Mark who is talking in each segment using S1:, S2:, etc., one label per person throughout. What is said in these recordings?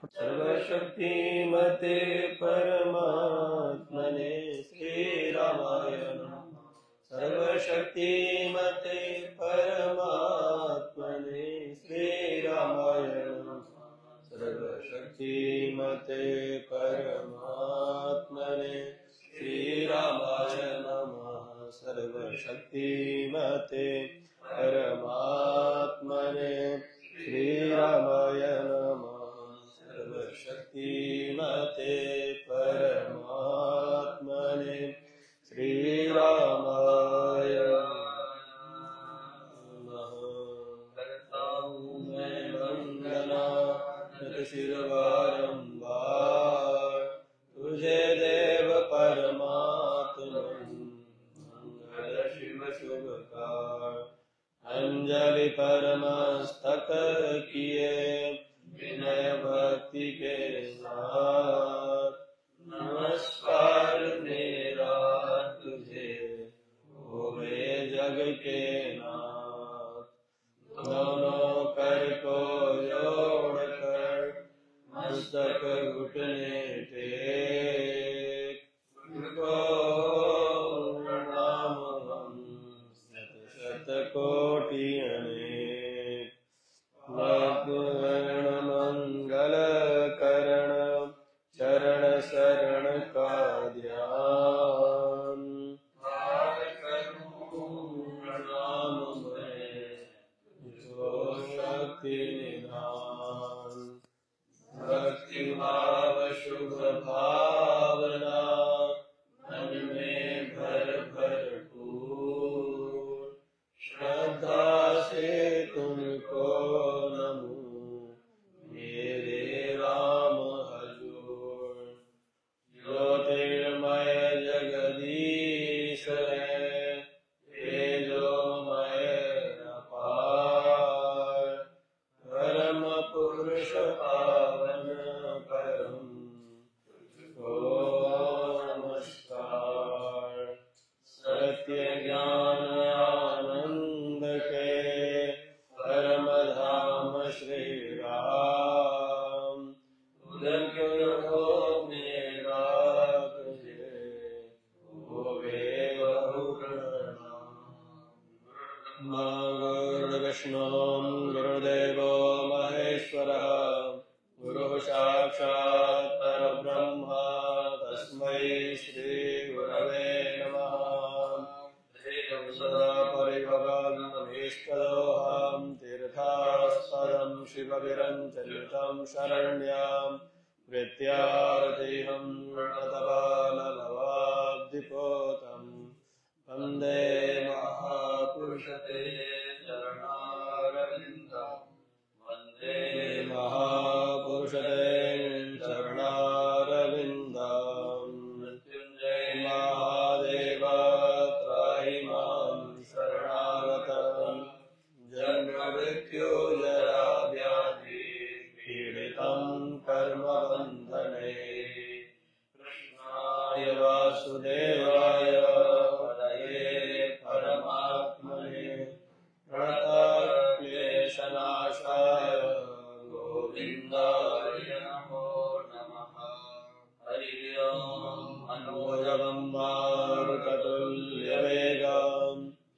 S1: सर्वशक्तिमते परमात्मने श्रीरामाय नमः। सर्वशक्तिमते परमात्मने श्रीरामाय नमः। सर्वशक्तिमते परमात्मने श्रीरामाय नमः। सर्वशक्तिमते परमात्मने श्रीरामाय नमः। सर्वशक्तिमते परमात्मने श्रीरामाय नमः। करता हूँ मैं वंदना शिरवारंबार तुझे देव परमात्मन मंगल शिव शुभकार। अंजलि परमस्तक किए विनय भक्ति के साथ नमस्कार मेरा तुझे होवे जग के नाथ। दोनों कर को जोड़कर मस्तक घुटने टेक तुझको प्रणाम हम शत शत कोटि अनेक। वर्ण मंगल करण चरण शरण का ध्यान प्रणाम मैं जो शक्ति निधान। भक्ति भाव शुभ भावना मन में भर भरपूर। श्रद्धा से तुमको नमूं मेरे राम हजूर। ज्योतिर्मय जगदीश है तेजोमय अपार। परम पुरुष पावन परम तुझको नमस्कार। सत्य ज्ञान आनंद के परम धाम श्री राम। उधर क्यों हो मेरा तुझे होवे बहु प्रणाम। गुरुर्विष्णु गुरुदेवो महेश्वरः गुरुः साक्षात् परब्रह्म तस्मै श्री गुरवे नमः। सदा परिभवग्नभीष्टदोहं तीर्थास्पदं शिवविरञ्चलितं शरण्यां वृत्यार्थिहं नतबालभवाब्धिपोतं वन्दे महापुरुषते चरणारविन्दं। वन्दे महापुरुषते चरणारविन्दं। मृत्युञ्जय महादेव त्राहि मां शरणागतं। जन्म मृत्यु जरा व्याधि पीडितं कर्मबन्धने। कृष्णाय वासुदेवाय हरये परमात्मने प्रणतक्लेशनाशाय गोविन्दाय नमो नमः। हरि ओम्। मनोजवं मारुततुल्यवेगं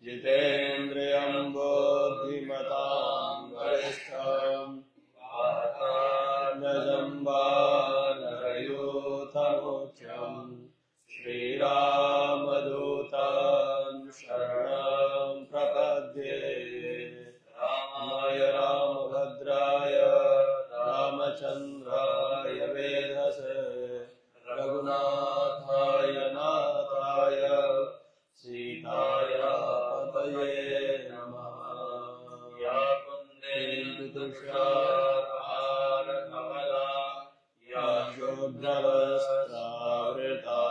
S1: जितेन्द्रियं बुद्धिमतां वरिष्ठं वातात्मजं वानरयूथमुख्यं श्रीरामदूतं शरणं प्रपद्ये। रामाय रामभद्राय रामचन्द्राय वेधसे रघुनाथाय नाथाय सीताय पतये नमः। या कुन्देन्दु तुषारहारकमला या शुभ्रवस्त्रावृता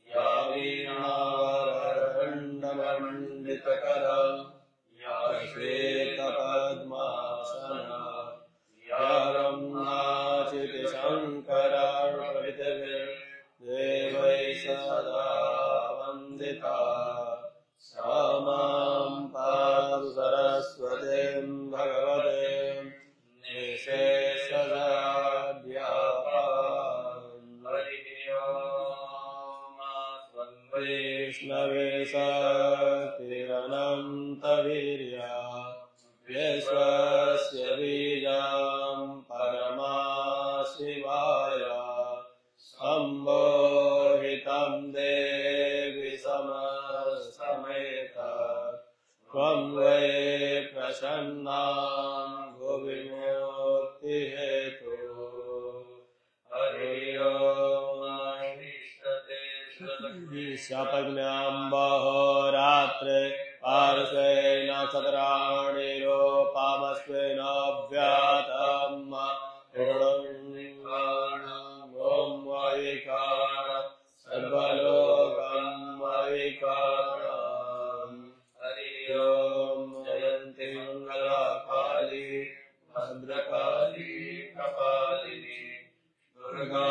S1: या वीणावरदण्डमण्डितकरा या श्वेतपद्मासना या ब्रह्माच्युतशङ्करार्पितदेवैः सदा वन्दिता। सा मां पातु सरस्वतीं भगवतीं निःशेषजाड्य विष्णवे शक्तिरनन्तवीर्या विश्वस्य बीजं परमाशिवाय सम्मोहितं देवि समस्तमेतत् त्वं वै प्रसन्नां भुविमुक्तिहेतु हरि ओम् शपज्ञाम्बहोरात्रे पार्श्वे नक्षत्राणि रूपामस्वेन व्यातम् ॐ वैकार सर्वलोकम् वैकारम् हरि ओम् जयन्ति मङ्गलकाली भद्रकाली कपालिनी दुर्गा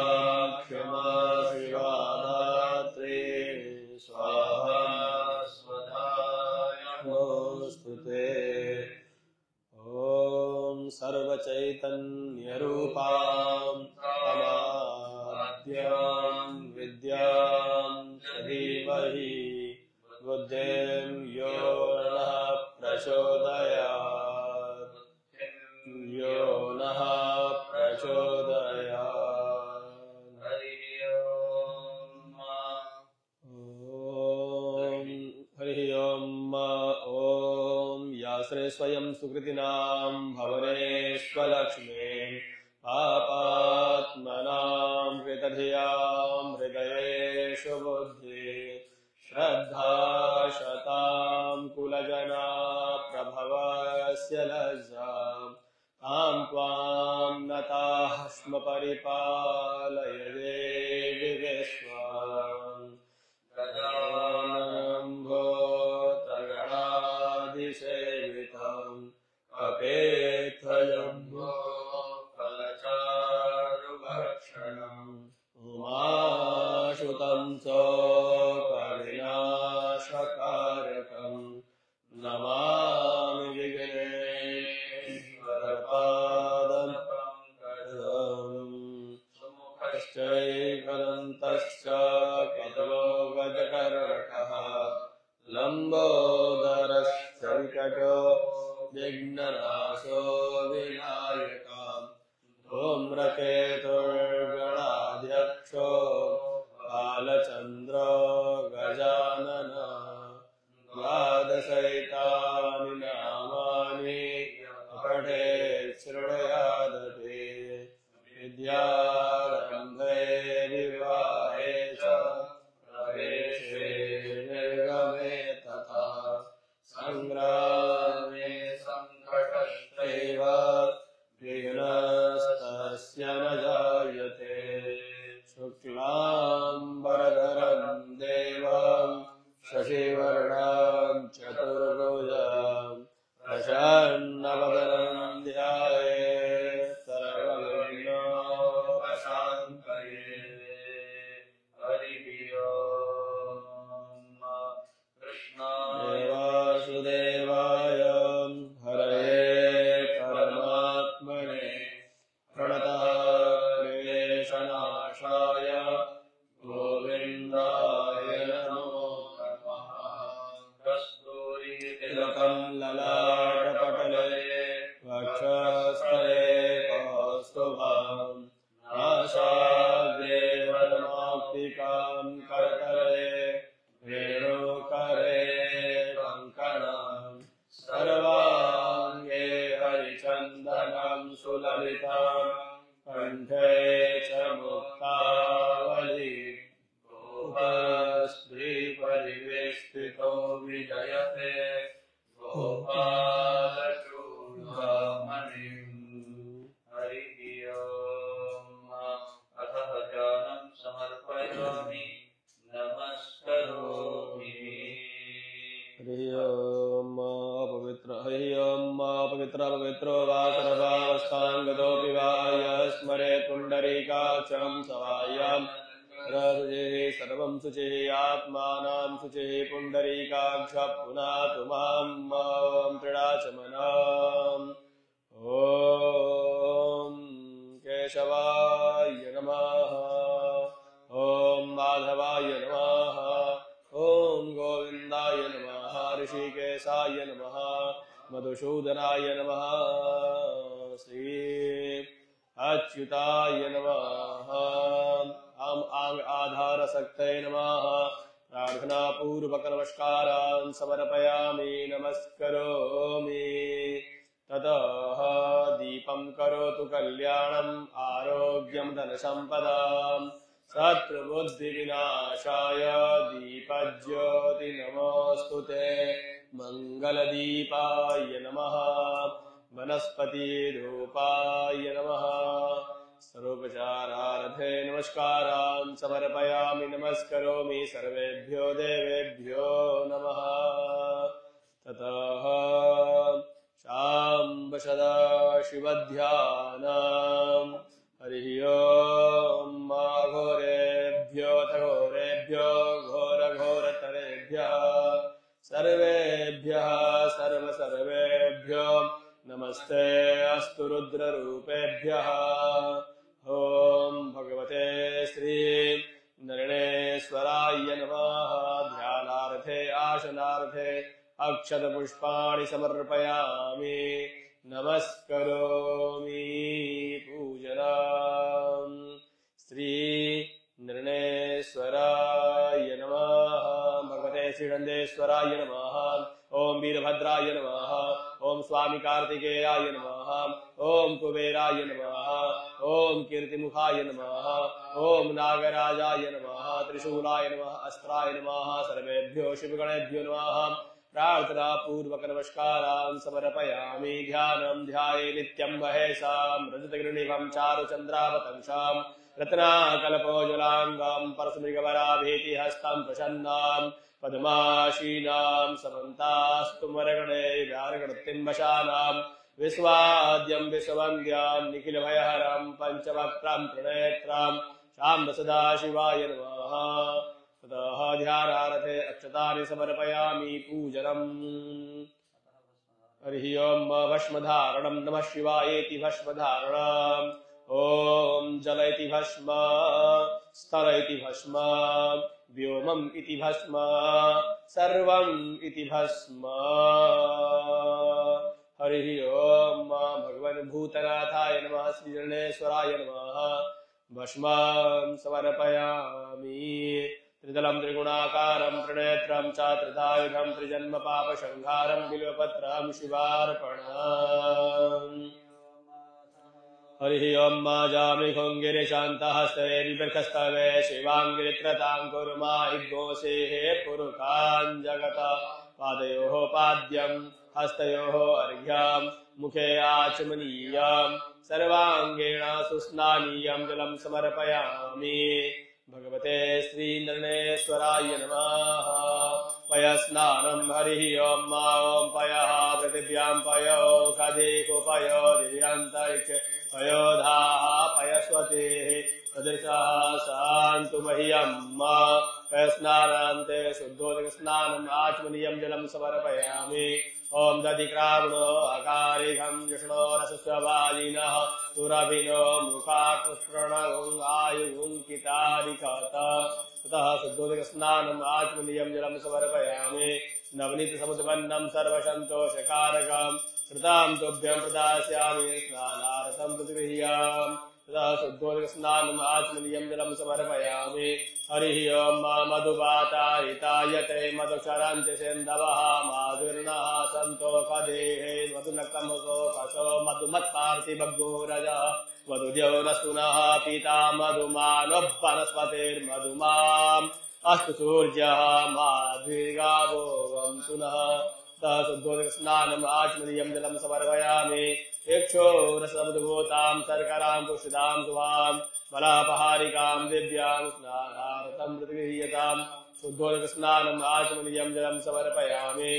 S1: क्षमा शिवा धात्री स्वाहा स्वधा नमोस्तुते ॐ सर्वचैतन्यरूपां अनाद्यां विद्यां च धीमहि बुद्धिं यो नः प्रचोदयात् यो नः प्रचोदयात् हरि ओम् ॐ यास्रे स्वयं सुकृतिनां भवनेष्वलक्ष्मे पापात्मनां हृदधियां हृदयेषु बुद्धि श्रद्धा शतां कुलजना प्रभवस्य लज्जाम् तां त्वां नताः स्म परिपालय देवि विश्वाम् गजाननं भूतगणाधिसेवितं कपेत्थजम्बो फलचारुभक्षणम् उमासुतं शोकविनाशकारकं नमामि विघ्नेश्वरपादपङ्कजम् सुमुखश्चैकदन्तश्च कदलो गजकर्णकः लम्बोदरश्च विकटो विघ्ननाशो विनायकः धूम्रकेतुर्गणाध्यक्षो बालचन्द्रो गजानन द्वादशैतानि नामानि पठेत् शृणुयादपि विद्यारम्भे विवाहे च प्रवेशे निर्गमे तथा संग्रामे संकटस्यैव विघ्नस्तस्य न जायते शुक्लाम्बरधरं देवं शशिवर्णं चतुर्भुजं प्रसन्नवदनं ध्यायेत् सर्वविघ्नोपशान्तये हरिः ओम् कृष्णाय वासुदेवाय हरये परमात्मने प्रणतः क्लेशनाशाय गोविन्दाय नमो नमः कस्तूरीतिलकं ललाटपटले वक्षस्थले कौस्तुभं नासाग्रे वरमाप्तिकां करतले वेणुकरे कङ्कणं सर्वाङ्गे हरिचन्दनं सुललितं कण्ठे च मुक्तावली गोपस्त्रीपरिवेष्टितो विजयते गोपालचूडामणिम् हरिः ओम् अथ भजनं समर्पयामि नमस्करोमि हरिः ओम् पवित्रो वा सर्वावस्थाङ्गतोऽपि वा यः स्मरेत् पुण्डरीकाक्षं सवायं हृदये सर्वं शुचिः आत्मानं शुचिः पुण्डरीकाक्ष पुनातु मां त्रिणाचमनम् ॐ केशवाय नमः ॐ माधवाय नमः ॐ ऋषिकेशाय नमः मधुसूदनाय नमः श्री अच्युताय नमः आंग आधार शक्तये नमः प्रार्थना पूर्वक नमस्कारान् समर्पयामि नमस्करोमि ततः दीपं करोतु कल्याणम् आरोग्यं धनसम्पदां शत्रुबुद्धिविनाशाय दीपज्योति नमोऽस्तुते मंगलदीपाय नमः वनस्पतिरूपाय नमः सर्वोपचारार्थे नमस्कारान् समर्पयामि नमस्करोमि सर्वेभ्यो देवेभ्यो नमः ततः शाम्ब सदाशिवध्यानम् हरिः ओम् घोरेभ्यो घोरेभ्यो घोरघोरतरेभ्यः सर्वेभ्यः सर्वेभ्यो नमस्ते अस्तु रुद्ररूपेभ्यः ॐ भगवते श्री नरणेश्वराय नमः ध्यानार्थे आसनार्थे अक्षतपुष्पाणि समर्पयामि नमस्करोमि पूजनम् श्री नृणेश्वराय नमः भगवते श्रीनन्देश्वराय नमः ओम वीरभद्राय नमः ओम स्वामी कार्तिकेयाय नमः ओम कुबेराय नमः ओम कीर्तिमुखाय नमः ओम नागराजाय नमः त्रिशूलाय नमः अस्त्राय नमः सर्वेभ्यो शिवगणेभ्यो नमः प्रार्थना पूर्वक नमस्कारान् समर्पयामि ध्यानं ध्याये नित्यं महेशां रजतगृणिभं चारुचन्द्रावतंसां रत्नाकल्पोज्ज्वलाङ्गं परस्मृगवराभीतिहस्तं प्रसन्नां पद्माशीनां समन्तास्तु मरगणे व्यारगणतिम्बशानां विश्वाद्यं विश्ववन्द्यां निखिलभयहरं पञ्चवक्त्रं त्रिनेत्रं शाम्ब सदाशिवाय नमः ततः ध्यानार्थे अक्षतानि समर्पयामि पूजनम् हरिः ओम् भस्मधारणं नमः शिवायेति भस्मधारणम् ॐ जल इति भस्म स्थल इति भस्म व्योमम् इति भस्म सर्वम् इति भस्म हरिः ओम् भगवन् भूतनाथाय नमः श्रीगणेश्वराय नमः भस्मं समर्पयामि त्रिदलं त्रिगुणाकारं त्रिनेत्रं च त्रिधायुधं त्रिजन्म पापसंहारं बिल्वपत्रं शिवार्पणम् हरिः ओम् जामिखं गिरिशान्तहस्ते बिभर्खस्तवे शिवाङ्गिरित्रतां कुर्मा इद्घोषेः पुरुखान् जगत पादयोः पाद्यं हस्तयोः अर्घ्यं मुखे आचमनीयं सर्वाङ्गेण सुस्नानीयं जलं समर्पयामि भगवते श्रीनरणेश्वराय नमः पयस्नानं हरिः ओम् ॐ पयः पृथिव्यां पयो खदेको पयो दिव्यान्तरिक्षे पयोधाः पयस्वतेः सदृशः शान्तु मह्यं पयस्नानान्ते शुद्धोदकस्नानम् आचमनीयं जलं समर्पयामि ओम दधिक्रावणो अकारिघं कृष्णो रसस्वभाजिनः सुरभिनो मुखाकृष्णगुं आयुगुं कितारिकत ततः शुद्धोदकस्नानम् आचमनीयं जलं समर्पयामि नवनीतसमुत्पन्नं सर्वसन्तोषकारकं कृतां तुभ्यं प्रदास्यामि स्नानार्थं प्रतिगृह्याम् ततः शुद्धोदकस्नानम् आचमनीयं जलं समर्पयामि हरिः ओम् मधुवातायितायते मधुक्षरन्ति सिन्धवः माधुर्नः सन्तोषदेहे मधुनकमसो कसो मधुमत्पार्थिभग्गोरजः मधुद्यौरस्तुनः पीता मधुमानोपनस्पतिर्मधुमाम् अस्तु सूर्यः माधुर्गावो वंसुनः ततः शुद्धोदकस्नानम् आचमनीयं जलं समर्पयामि इक्षोरसमुद्भूतां शर्करां पुष्टिदां सुवां मलापहारिकां दिव्यां स्नानार्थं प्रतिगृह्यताम् शुद्धोदकस्नानम् आचमनीयं जलं समर्पयामि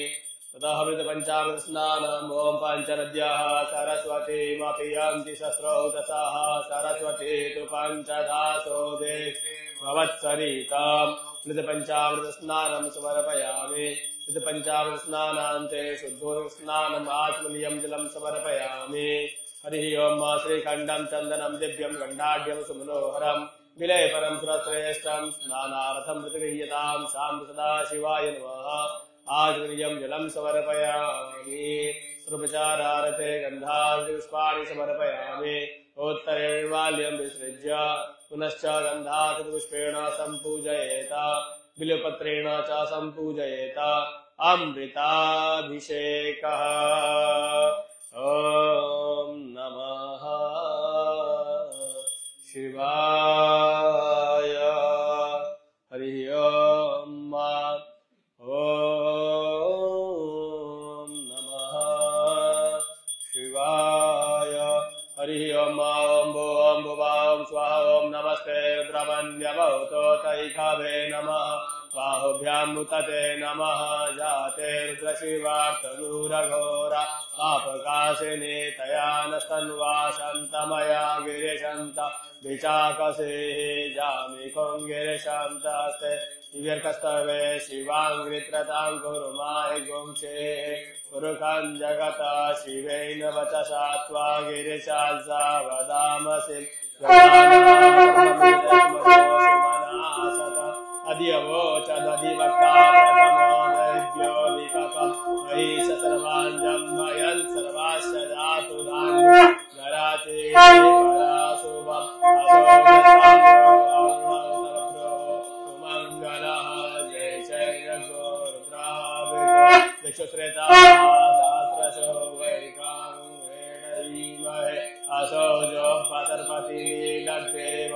S1: ततः मृतपञ्चामृतस्नानम् ॐ पञ्चनद्यः सरस्वतीमपि शस्त्रौदशः सरस्वती तु पञ्चदासो देशे भवत्सरिताम् मृतपञ्चामृतस्नानं समर्पयामि मृतपञ्चामृतस्नानान्ते शुद्धोदकस्नानम् आचमनीयं जलं समर्पयामि हरिः ओम् श्रीखण्डं चन्दनं दिव्यं गण्डाढ्यं सुमनोहरं विलेपनं सुरश्रेष्ठं स्नानार्थं प्रतिगृह्यतां साम्ब सदाशिवाय नमः आचमनीयं जलं समर्पयामि सर्वोपचारार्थे गन्धांसि पुष्पाणि समर्पयामि उत्तरेण वाल्यं विसृज्य पुनश्च गन्धांसि पुष्पेण सम्पूजयेत बिल्वपत्रेण च सम्पूजयेत अमृताभिषेकः ॐ नमः शिवाय हरि ओम नमः शिवाय हरि ओम ओम भुवां स्वाहा ओम नमस्ते रुद्रमन्यवतो तैखवे नमः बाहुभ्यां मुतते नमः जाते रुद्रशिवार्तनूरघोरा पापकाशिनी तया न स्तन्वासन्तमया गिरिशन्त विचाकसे जामिकों गिरिशन्तास्ते दिव्यर्कस्तवे शिवाङ्घ्रित्रतां कुरु माहि गुंशे पुरुषं जगता शिवेन वचसा त्वा गिरिशाल्सा वदामसि अधिवक्ता प्रथमो दैव्यो विकपं महिष सर्वाञ्जं भयन् सर्वाश्च दातु धान्यं गराचे पराशुभम् सुमङ्गलः जय जयगो रुद्राभिषेको दिक्षुश्रेता सहस्रशो वैकां वेणीमहे असो जो पतर्पति नीलग्रेव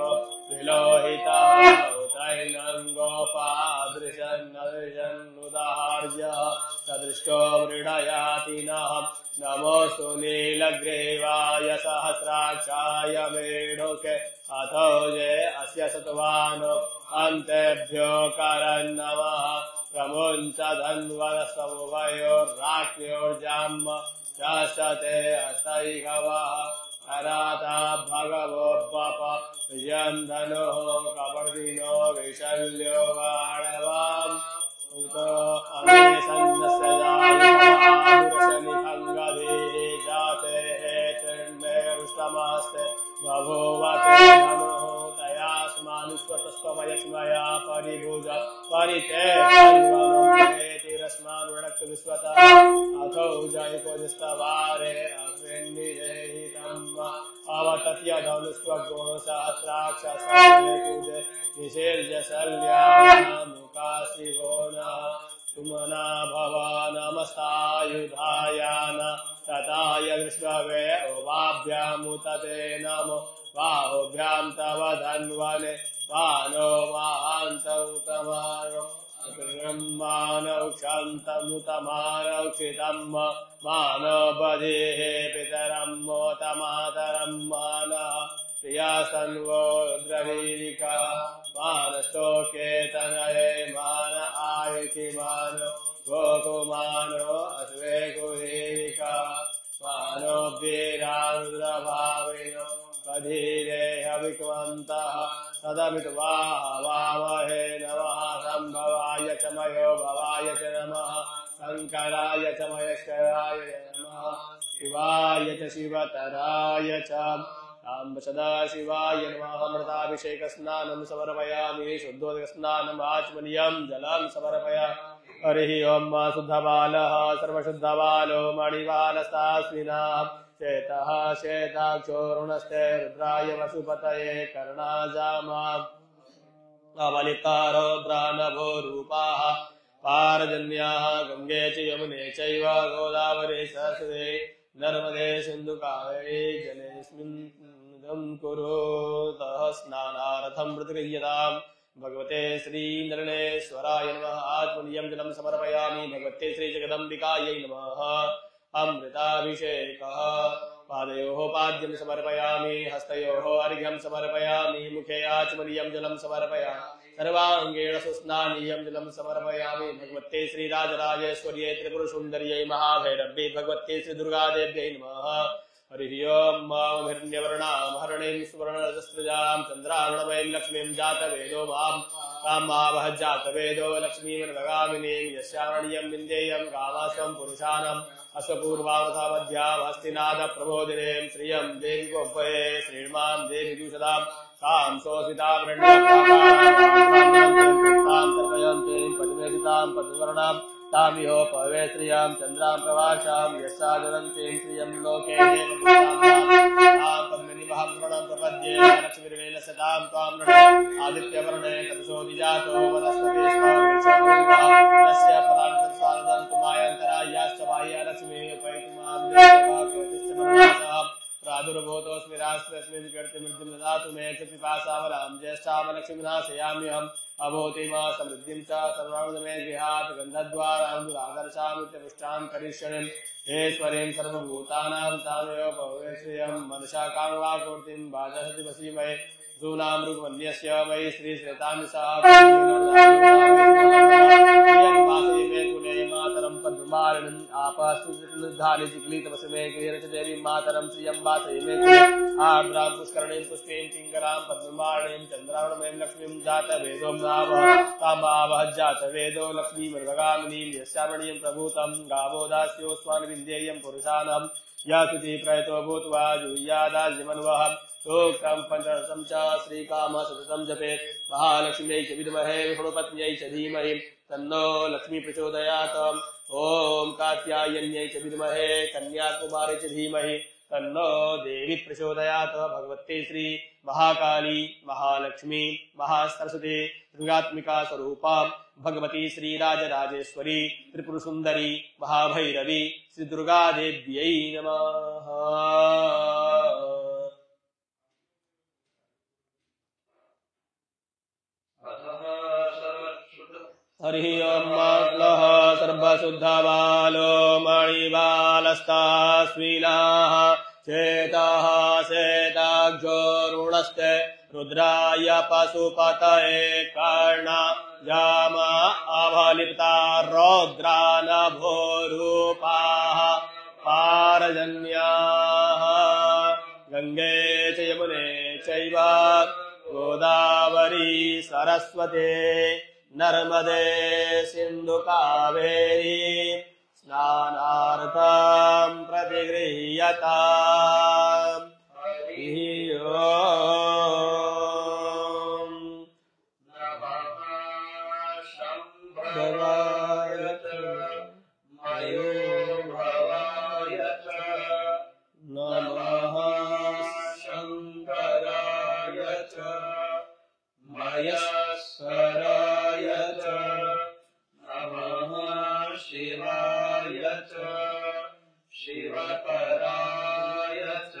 S1: विलोहितः तैनं गोपादृशन्नुदाहार्यः सदृष्टो मृडयाति नः नमोऽस्तु नीलग्रीवाय सहस्राक्षाय मेढुके अथो ये अस्य सत्वानो अन्तेभ्यो करन्नमः प्रमुञ्च धन्वनस्तमुभयोर्राज्ञोर्जाम्म चाशते अस्तैकवः कराता भगवो पप विजन्धनुः कपर्दिनो विशल्यो वाणवाम् उतो अमेसन्नस्य जायमानुरशनिखङ्गधीः जाते तृण्मे रुष्टमस्ते बभूवते धनुः तयास्मानुष्वतस्त्वमयस्मया परिभुज परिते तिरस्मानुरक्त विश्वता अथो जयपुजस्तवारे अस्मिन्निदेहितम् अवतत्य धनुष्वगो सहस्राक्षसंयुजे निषेर्य शल्यामुकाशिवो न सुमना भव नमस्तायुधायान तताय विष्णवे उभाभ्यामुतते नमो बाहुभ्यां तव धन्वने मानो महान्तमुतमानो ब्रह्मानौक्षन्तमुतमानौक्षितं मानो बधेः पितरं मोतमातरं मानः प्रियासन्वो द्रवीरिका मानस्तोकेतनये मान आयुषि मानो गोकुमानो अश्वेकुहेरिका मानो वीरानुद्रभाविनो बधीरेह विक्वन्तः सदमित्वा वामहे नमः सम्भवाय च मयो भवाय च नमः शङ्कराय च महेश्वराय नमः शिवाय च शिवतराय च साम्ब सदाशिवाय नमः अमृताभिषेकस्नानं समर्पयामि शुद्धोदकस्नानम् आचमनीयं जलं समर्पयामि हरिः ओं शुद्धबालः सर्वशुद्धबालो मणिबालस्तास्मिनाम् चेतः चेताक्षोरुणस्ते रुद्राय वसुपतये कर्णाजामाम् अवलिकारो ब्राह्नभो रूपाः पारजन्याः गङ्गे च यमुने चैव गोदावरी सरस्वती नर्मदे सिन्धुकावेरी जलेऽस्मिन् कुरुतः स्नानार्थं प्रतिगृह्यताम् भगवते श्रीनरनेश्वराय नमः आत्मनीयं जलं समर्पयामि भगवते श्रीजगदम्बिकायै नमः अमृताभिषेकः पादयोः पाद्यं समर्पयामि हस्तयोः अर्घ्यं समर्पयामि मुखे आचमनीयं जलं समर्पयामि सर्वाङ्गेण सुस्नानीयं जलं समर्पयामि भगवते श्रीराजराजेश्वर्यै त्रिपुरसुन्दर्यै महाभैरव्यै भगवते श्रीदुर्गादेव्यै नमः हरिः ओं हिरण्यवर्णां हरणीं सुवर्णरजस्रजां चन्द्रार्णमयीं लक्ष्मीं जातवेदो मां कामावह जातवेदो लक्ष्मीमन्वगामिनीं यस्यामणीयं विन्देयं कामास्वं पुरुषाणाम् अश्वपूर्वावथा मध्याम् हस्तिनादप्रबोधिनीं श्रियं देवी गोपये श्रीर्मां देवी जुषदां तां सोऽसितां रण्यप्राकारां तर्पयन्तीं पद्मेसितां पद्मवर्णां तामिहो पवे श्रियां चन्द्रां प्रवाशां यस्सादरन्तीं श्रियं लोके देवपुत्रां तन्निमहं शरणं प्रपद्ये लक्ष्मीर्वेल सतां त्वां नृणे आदित्यवर्णे तपसो निजातो वनस्पति तस्य फलान्तस्वादं तुमायन्तरायाश्च बाह्या लक्ष्मीः उपैतुमां देवभागवतिश्च प्रादुर्भूतोऽस्मि राष्ट्रेऽस्मिन् कीर्तिमृद्धिं ददातु मे च पिपासावलां ज्येष्ठामलक्ष्मीनाशयाम्यहम् अभूतिमा समृद्धिं च सर्वाणु मे गृहात् गन्धद्वारां दुरादर्शामित्यपुष्टां करिष्यणिम् ईश्वरीं सर्वभूतानां तामेव भवे श्रियं मनसा कामवापूर्तिं बाधसति वसीमहे सूनां रुग्मन्यस्य मयि श्रीश्रेतामिषा मातरं पद्ममालिनीम् आपस्तुधानि चिक्लितवसमे गृहरचदेवीं मातरं श्रियं वासये मे आर्द्रां पुष्करणीं पुष्पीं पिङ्गलां पद्ममालिनीं चन्द्रावणमयीं लक्ष्मीं जातवेदो तामावह जातवेदो लक्ष्मीमृगगामिनीं यस्यामणीं प्रभूतं गावो दास्योऽस्मान् विन्देयं पुरुषाणां या शुचि प्रयतो भूत्वा जुह्यादाज्यमन्वः सूक्तं पञ्चदशं च श्रीकामः सततं जपेत् महालक्ष्म्यै च विद्महे विष्णुपत्न्यै च धीमहि तन्नो लक्ष्मी प्रचोदयात् ॐ कात्यायन्यै च विद्महे कन्याकुमारी च धीमहि तन्नो देवी प्रचोदयात् भगवती श्री महाकाली महालक्ष्मी महासरस्वती दुर्गात्मिका स्वरूपा भगवती श्री राजराजेश्वरी त्रिपुर सुंदरी महाभैरवी श्री दुर्गा देव्यै नमः। हरि ओम मंगलः सर्वशुद्धबालो मणिबालस्तास्मिनाः चेतः शेताक्षोरुणस्ते रुद्राय पशुपतये कर्णा जामा अभलिप्ता रौद्रा नभोरूपाः पारजन्याः गंगे च यमुने चैव गोदावरी सरस्वती नर्मदे सिंधु कावेरी स्नानार्थं प्रतिगृह्यताम्। हरि ओम शंभवाय च मयूरभवाय च नमः शंकराय च महेश्वराय च नमः शिवाय च शिवतराय च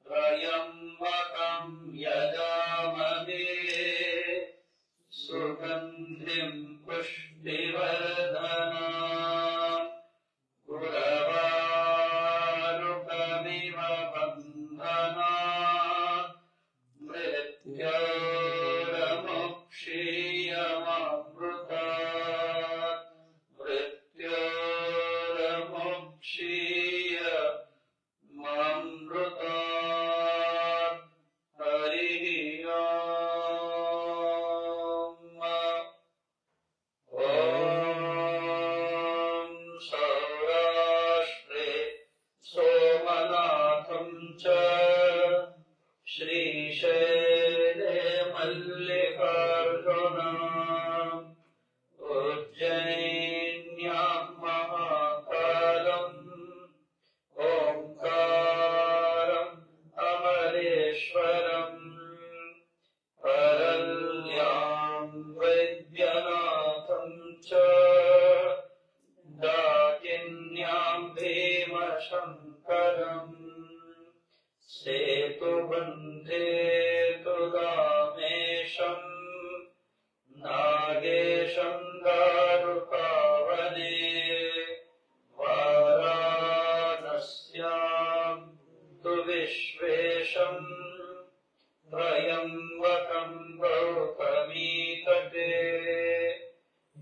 S1: त्र्यम्बकं यजामहे सुगन्धिं पुष्टिवर्धनम् उर्वारुकमिव बन्धनात् मृत्योर्मुक्षीयमामृतात् मृत्योर्मुक्षीयमामृतात्। हरिः ओम सौराष्ट्रे सोमनाथं च श्रीशैले मल्लिकार्जुनम् उज्जयिन्यां महाकालम् ओंकारम् अमरेश्वरम् परल्यां वैद्यनाथं च दाकिन्यां भीमशङ्करम् सेतुबन्धे तुगामेशम् नागेशं दारुकावने वाराणस्यां तु विश्वेशम् त्र्यम्बकं गौतमीतटे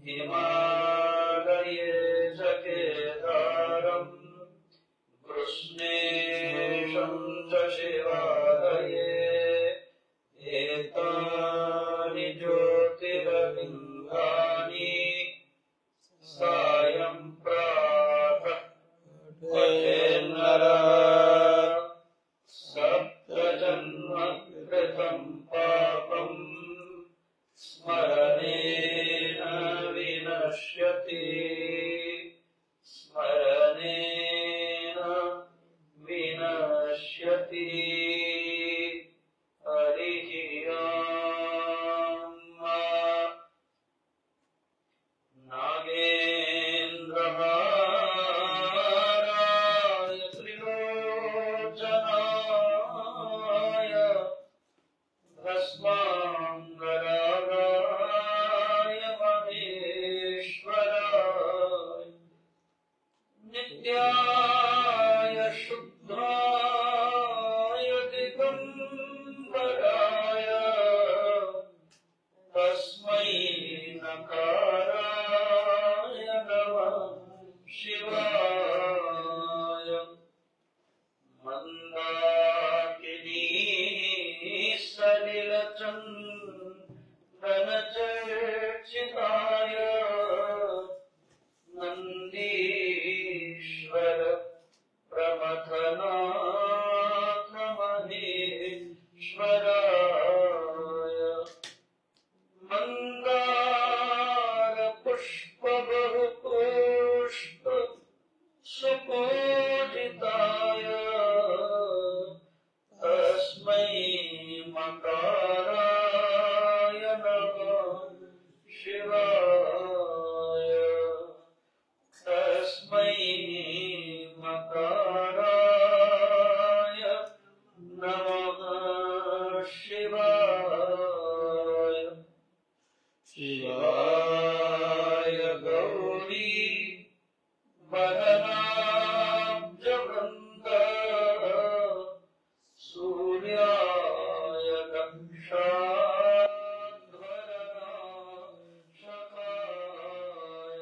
S1: हिमालये च केदारम् कृष्णेशं च शिवालये एतानि ज्योतिर्लिङ्गानि सायं प्रातः पठेन्नरः सप्तजन्मकृतं पापं स्मरणेन विनश्यति चन्दनचर्चिताय नन्दीश्वर प्रमथनाथ महेश्वराय मंदार पुष्प बहुपुष्प सुपूजिताय तस्मै मकाराय नमः शिवाय तस्मै मकाराय नमः शिवाय शिवाय गौरी वदनाब्जवृन्द सूर्याय दक्षाध्वरनाशकाय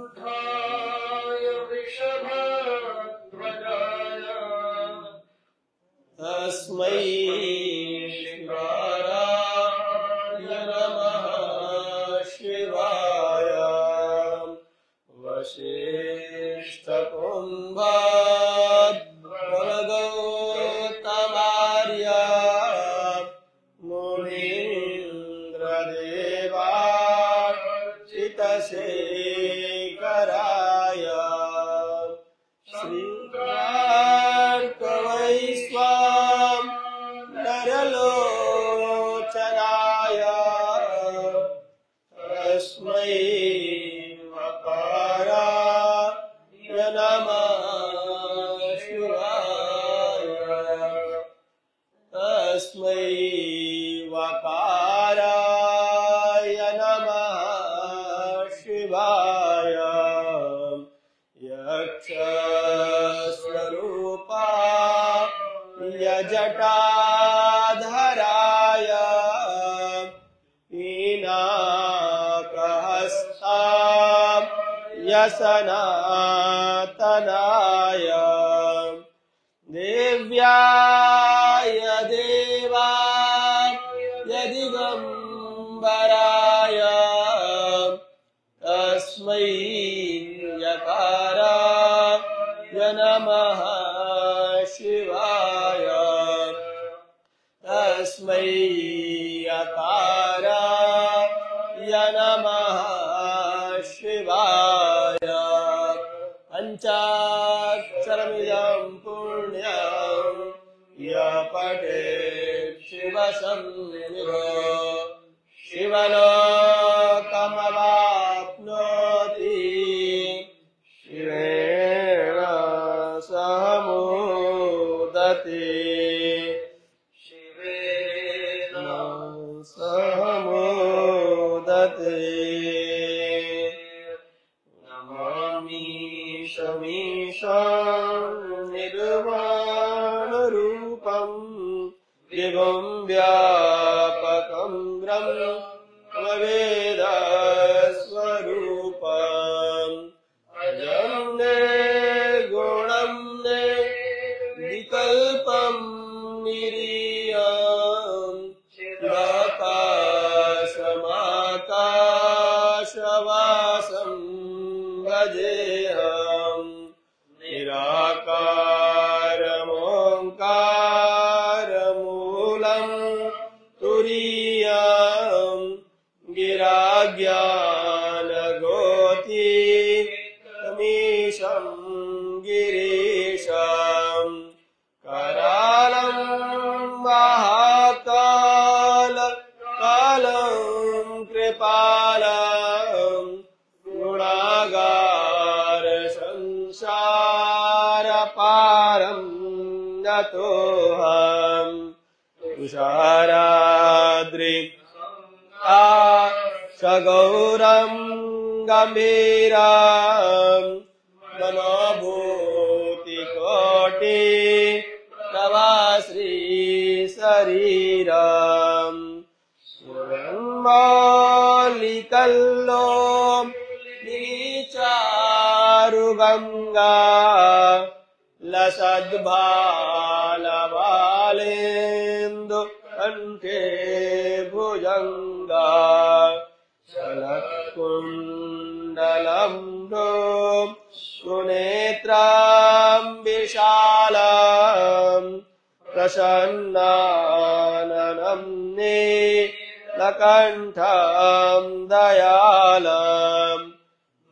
S1: श्रीनीलकण्ठाय वृषभध्वजाय
S2: तस्मै शिवाय नमः शिवाय वसिष्ठकुम्भोत्तमार्य मुनीन्द्रदेवार्चितशेखराय श्रीकार्कवैश्वां नरलोचनाय तस्मै मकाराय नमः शिवाय तस्मै वकाराय नमः शिवाय यक्षस्वरूपा यजटाधराय वीणाकहस्ता यसनातनाय देव्याय देवाय दिगम्बराय तस्मै यकाराय नमः शिवाय तस्मै यकाराय नमः शिवाय पञ्चाक्षरमिदं पुण्यं यः पठेत् शिवसंविदो शिवलोकमवाप्नोति शिवेन सह मोदते
S1: शिवेन
S2: सह मोदते नमामि शमीशां निर्वाणरूपं दिवं व्यापकं ब्रह्मवेदस्वरूपम् अजं निर्गुणं निर्विकल्पं निरीयं चिदाकाशमाकाशवासं भजेऽहं निराकारमोङ्कारमूलं तुरीयं गिराज्ञानगोतीमीशं गिरीशं करालं महाकालं कृपालं गुणागार संसारपारं नतोऽहं तुषाराद्रि सगौरं गम्भीरं मनोभूतिकोटि प्रवाश्री शरीरं मौलिकल्लो नीचारुगङ्गा लसद्भालवा प्रसन्नाननं नीलकण्ठं दयालम्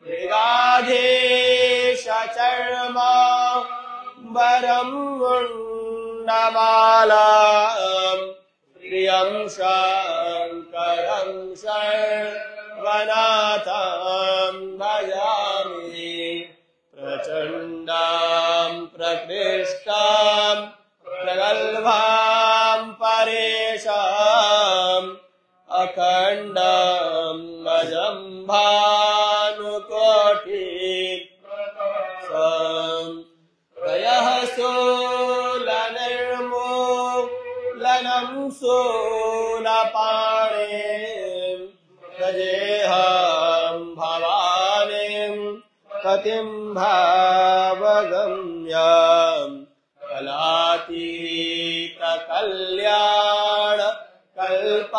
S2: मृगाधीशचर्माम्बरं मुण्डमालाम् प्रियं शङ्करं सर्वनाथं भजामि प्रचण्डां प्रकृष्टां प्रगल्भां परेशाम् अखण्डं गजं भानुकोटिप्रकाशम् त्रयः शूलनिर्मूलनं शूलपाणिं गजेऽहं भवानीं पतिं भावगम्याम् कलातीतकल्याण कल्पान्तकारी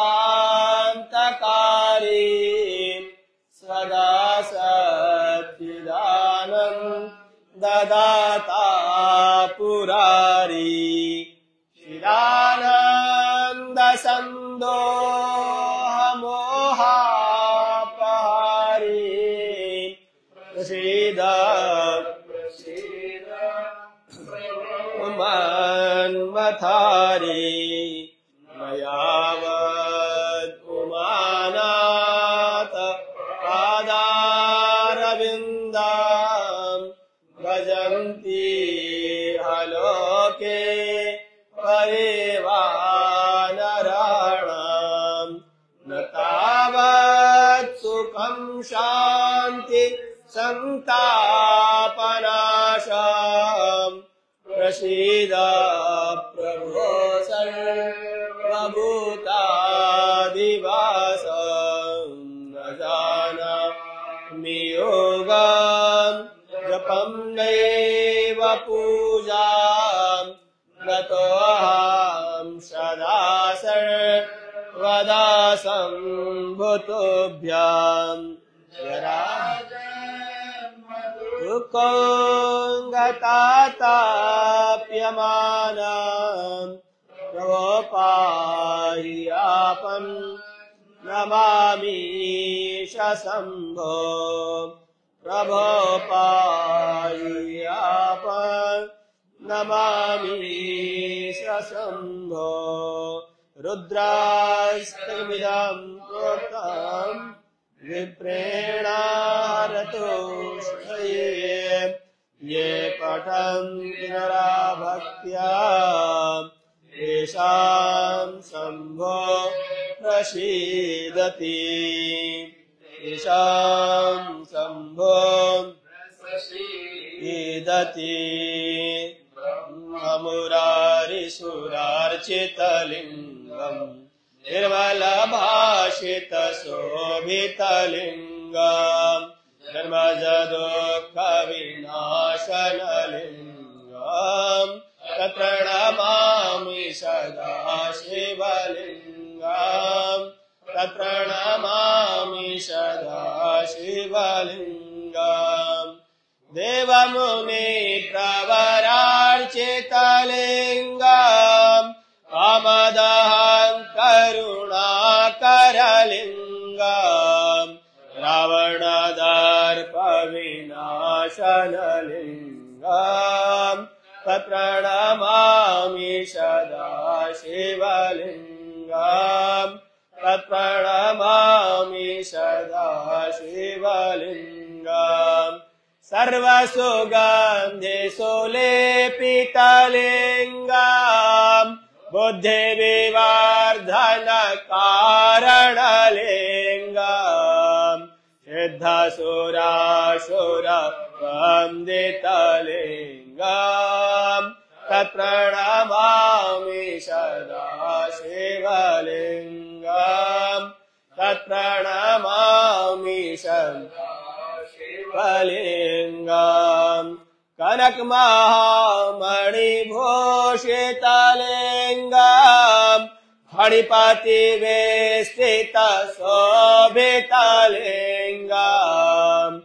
S2: सदा सच्चिदानं ददाता पुरारी चिदानन्दसन्दोहमोहापहारी प्रसीद मन्मथारी मयावद् उमानाथ पादारविन्दां भजन्ति हलोके परिवानराणां न तावत् सुखं शान्ति सन्तापनाशाम् प्रसीद प्रभो सर्वभूतादिवासं न जानामि योगं जपं नैव पूजां नतोऽहं सदा सर्वदा सम्भुतोऽभ्याम् दुःखङ्गताताप्यमानं प्रभोपाह्यापं नमामि शम्भो प्रभोपाह्यापं नमामि शम्भो रुद्रास्तमिदं प्रोक्तम् विप्रेणारतोष्णये ये पठन्ति नरा भक्त्या तेषां शम्भो प्रसीदति तेषां शम्भो प्रसीदति ब्रह्ममुरारिसुरार्चितलिङ्गम् निर्मलभाषितशोभितलिङ्गम् धर्मजदुःखविनाशनलिङ्गम् तत्प्रणमामि सदा शिवलिङ्गम् तत्प्रणमामि सदा शिवलिङ्गम् देवमुनिप्रवरार्चितलिङ्गम् कामदहं करुणाकरलिङ्गम् रावणदर्पविनाशनलिङ्गम् तत्प्रणमामि सदा शिवलिङ्गम् तत्प्रणमामि सदा शिवलिङ्गम् सर्वसुगन्धिसुलेपितलिङ्गम् बुद्धिविवर्धनकारणलिङ्गम् सिद्धसुरासुरवन्दितलिङ्गम् तत्प्रणमामि सदा शिवलिङ्गम् तत्प्रणमामि सदा शिवलिङ्गम् कनकमहामणिभूषितलिङ्गम् फणिपतिवेष्टितशोभितलिङ्गम्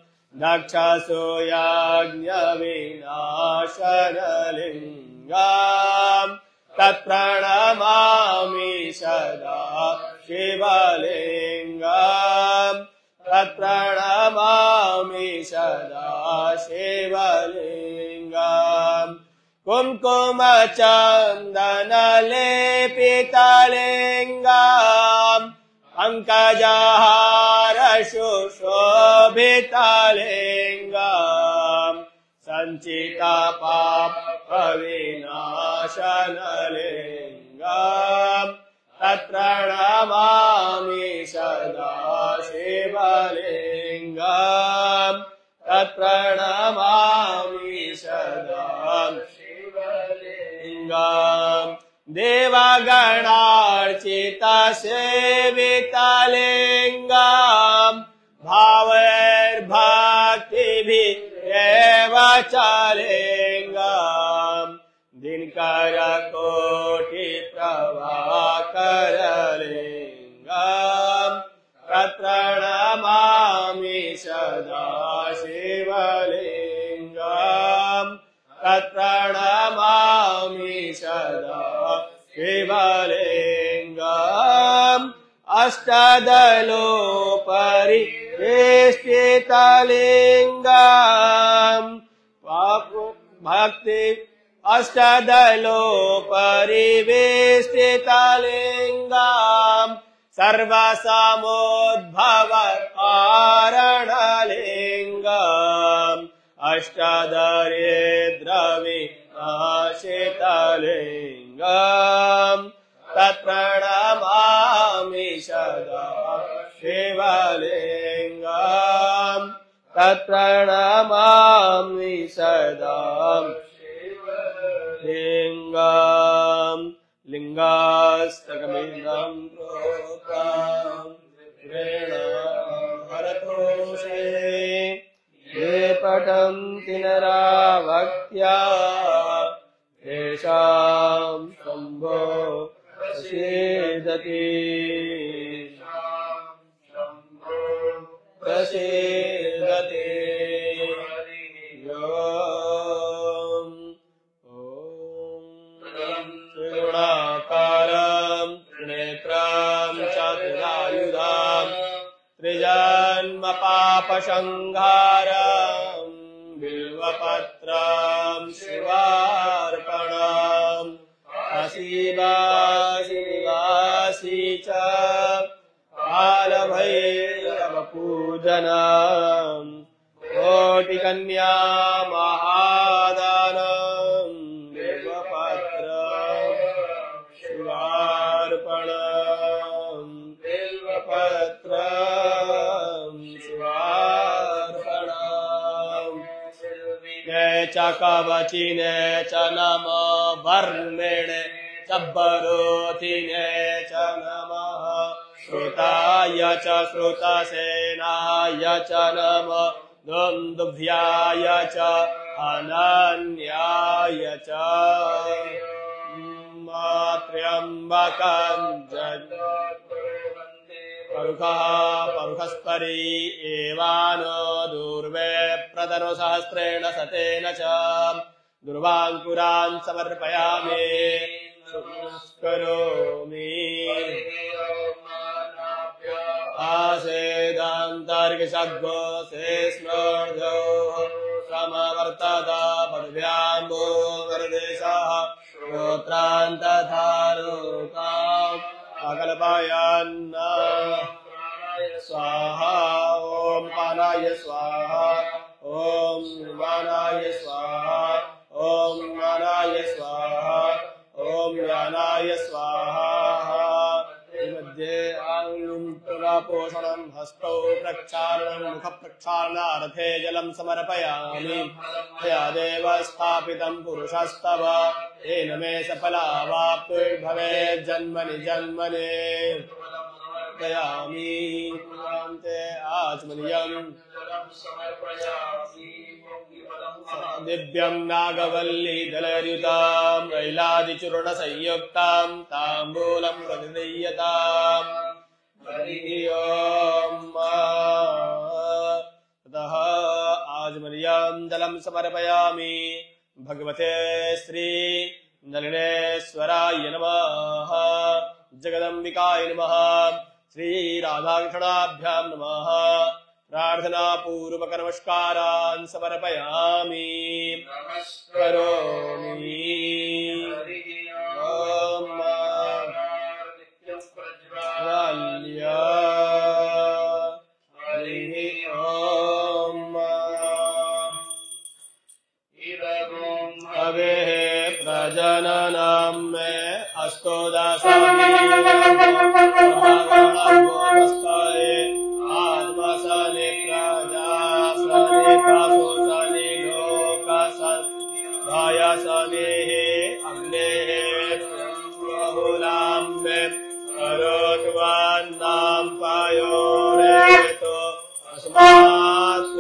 S2: दक्षसूयाज्ञविनाशनलिङ्गम् तत्प्रणमामि सदा शिवलिङ्गम् तत्प्रणमामि सदा शिवलिङ्गम् कुङ्कुमचन्दनलेपितलिङ्गम् पङ्कजहार सुशोभितलिङ्गम् सञ्चितपापविनाशनलिङ्गम् तत्प्रणमामि सदा शिवलिङ्गम् तत्प्रणमामि सदा शिवलिङ्गम् देवगणार्चितसेवितलिङ्गम् भावैर्भक्तिभिरेव च लिङ्गम् दिनकरकोटिप्रभाकरलिङ्गम् तत्प्रणमामि सदा शिवलिङ्गम् तत्प्रणमामि सदा शिवलिङ्गम् अष्टदलोपरिवेष्टितलिङ्गम् भक्ति अष्टदलोपरिवेष्टितलिङ्गम् सर्वसमोद्भवकारणलिङ्गम् अष्टदरिद्रविनाशितलिङ्गम् तत्प्रणमामि सदा शिवलिङ्गम् तत्प्रणमामि सदा शिवलिङ्गम् लिङ्गास्तकमिदं प्रोक्तम् हरतोषे ये पठन्ति नरा भक्त्या तेषां शम्भो प्रसीदति प्रसीदति त्रिगुणाकारं त्रिनेत्रं चतुरायुधं त्रिजन्म पापसंहारं बिल्वपत्रं शिवार्पणम् असीवासि निवासी च कालभैरवपूजनम् कोटिकन्या महादानम् बिल्वपत्रम् शिवार्पणम् बिल्वपत्रम् शिवार्पणम् ने च कवचिने च नमो वर्मिणे च बरोधिने च नमः श्रुताय च श्रुतसेनाय च नमः दुन्दुभ्याय च अनन्याय च त्र्यम्बकं परुखः परुखस्परी एवानो दूर्वे प्रतनो सहस्रेण सतेन च दुर्वाङ्कुरान् समर्पयामि करोमि आसेदान्तर्गशग्गो शेष्णोर्धो समवर्तता पदव्याम्बो वरदेशः श्रोत्रान्तधारोकाम् अकल्पयन्न स्वाहा ॐ पानाय स्वाहा ॐ मानाय स्वाहा ॐ मानाय स्वाहा ॐ ज्ञानाय स्वाहा मध्ये आङ्गुं प्रवापोषणं हस्तौ प्रक्षालनं मुखप्रक्षालनार्थे जलं समर्पयामि तया देव स्थापितं पुरुषस्तव येन मे सफलावाप्तिर्भवेत् जन्मनि जन्मनि दयामि ते आचमनीयम् दिव्यं नागवल्ली दलयुतां रैलादिचूर्णसंयुक्तां ताम्बूलं प्रतिदीयताम् ततः आचमनीयं जलं समर्पयामि भगवते श्री नलिनेश्वराय कामान्विकाय नमः। श्री राधाकृष्णाभ्यां नमः। प्रार्थना पूर्वक नमस्कारान् समर्पयामि। करोमि। ओम प्रज्वाल्य हरिः ओम। हवेः प्रजननं मे अस्तोदासानि आत्मसने प्रजासने प्रसोसने लोकसने अग्नेः बहुलां मे करोत्वान्नां पायोरेतो अस्मात्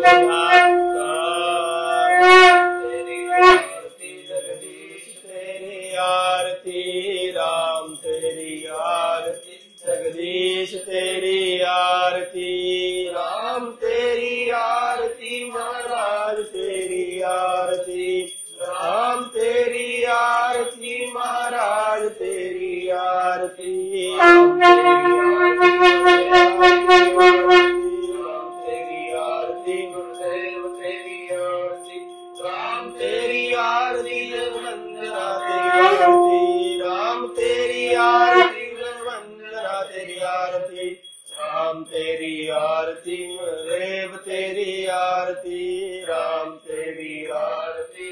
S2: राम तेरी आरती जगदीश तेरी आरती राम तेरी आरती महाराज तेरी आरती राम तेरी आरती महाराज तेरी आरती राम तेरी आरती गुरुदेव तेरी आरती राम तेरी आरती वंदना तेरी आरती राम तेरी आरती वंदना तेरी आरती राम तेरी आरती देव तेरी आरती राम तेरी आरती